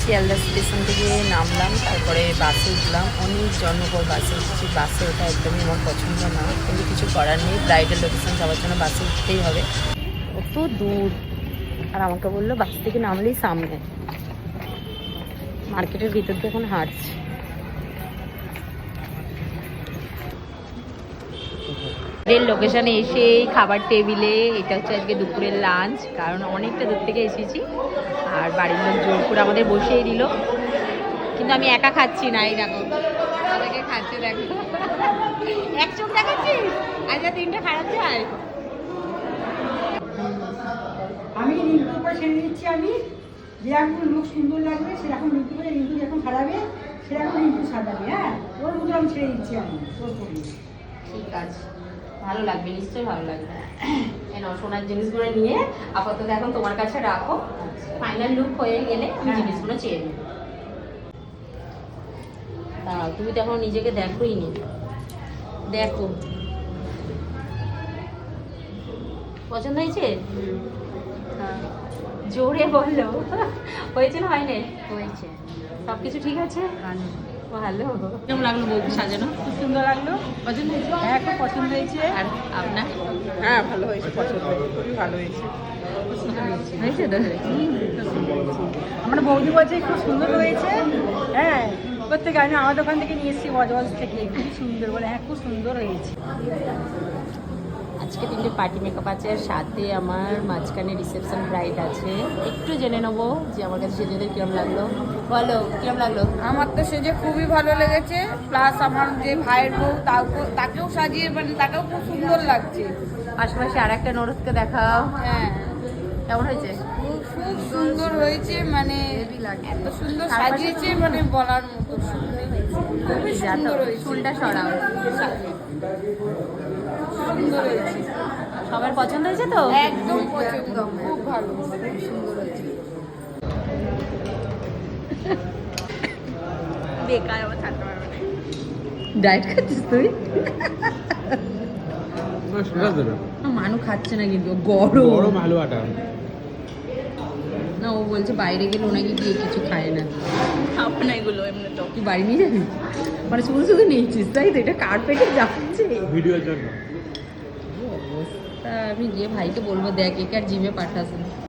Sealdah station থেকে নামলাম, তারপরে বাসে উঠলাম। অনেক জনপর বাসে উঠছি। বাসে ওঠা একদমই আমার পছন্দ না, কিন্তু কিছু করার নেই। ব্রাইডাল লোকেশন যাওয়ার জন্য বাসে উঠতেই হবে। কত দূর! আর আমাকে বললো বাস থেকে নামলেই সামনে। মার্কেটের ভিতর দিয়ে এখন হাঁটছি। লোকেশনে এসে খাবার টেবিলে, এটা হচ্ছে আজকে দুপুরের লাঞ্চ, কারণ অনেকটা দূর থেকে এসেছি। আর বাড়ির লোক জোর করে আমাদের বসিয়ে দিল, কিন্তু আমি একা খাচ্ছি না। এই দেখো আমাকে খাচ্ছে, দেখো এক চোখ দেখাচ্ছিস, আজ তিনটা খারাপ যায়। আমি রিঙ্কুর উপর ছেড়ে দিচ্ছি। আমি যেরকম লোক সুন্দর লাগবে সেরকম রিঙ্কু করে, রিঙ্কু যখন খারাপে সেরকম রিঙ্কু সাজাবে। হ্যাঁ, ওর মতো আমি ছেড়ে দিচ্ছি। আমি তোর করি। ঠিক আছে, ভালো লাগবে, নিশ্চয়ই ভালো লাগবে। সোনার জিনিসগুলো নিয়ে আপাতত এখন তোমার কাছে রাখো। ফাইনাল লুক হয়ে গেলে আমি জিনিসগুলো চেয়ে নেব। তুমি তো এখন নিজেকে দেখোই নি। দেখো, পছন্দ হয়েছে? জোরে বললো। হয়েছে না হয়নি? হয়েছে। সব কিছু ঠিক আছে? ভালো। কেমন লাগলো বউকে সাজানো? খুব সুন্দর লাগলো। পছন্দ হয়েছে? হ্যাঁ, খুব পছন্দ হয়েছে। আর আপনার? হ্যাঁ, ভালো হয়েছে, পছন্দ হয়েছে, খুবই ভালো হয়েছে। হয়েছে তো? আমার বৌদি বলছে খুব সুন্দর হয়েছে। হ্যাঁ, প্রত্যেকে আমি আমার দোকান থেকে নিয়ে এসেছি, বজবজ থেকে। খুবই সুন্দর বলে, হ্যাঁ খুব সুন্দর হয়েছে। আজকে 3টে পার্টি মেকআপ আছে, আর সাথে আমার মাঝখানে রিসেপশন ব্রাইড আছে। একটু জেনে নেবো যে আমার কাছে সেজেদের কিরম লাগলো। বলো কিরম লাগলো? আমার তো সেজে খুবই ভালো লেগেছে, প্লাস আমার যে ভাইয়ের বউ তাকেও সাজিয়ে, মানে তাকেও খুব সুন্দর লাগছে। আশেপাশে আর একটা নরদকে দেখাও। হ্যাঁ, কেমন হয়েছে? খুব খুব সুন্দর হয়েছে, মানে এত সুন্দর সাজিয়েছে, মানে বলার মতো। খুবই সুন্দর হয়েছে। চুলটা সরাও। সুন্দর হয়েছে, সবার পছন্দ হয়েছে তো? একদম পছন্দ, খুব ভালো, খুব সুন্দর হয়েছে। বেকার, আবার ছাড়তে পারবে না। ডায়েট খাচ্ছিস তুই? মানু খাচ্ছে না, কিন্তু গরম আলু আটা না। ও বলছে বাইরে গেলে ওনাকে গিয়ে কিছু খায় না। খাবো না এগুলো, এমনি তো। তুই বাড়ি নিয়ে যাবি? মানে শুধু শুধু নিয়েছিস তাই তো? এটা কার্পেটে যাচ্ছে ভিডিওর জন্য। অবস্থা। আমি গিয়ে ভাইকে বলবো, দেখ একে আর জিমে পাঠাস না।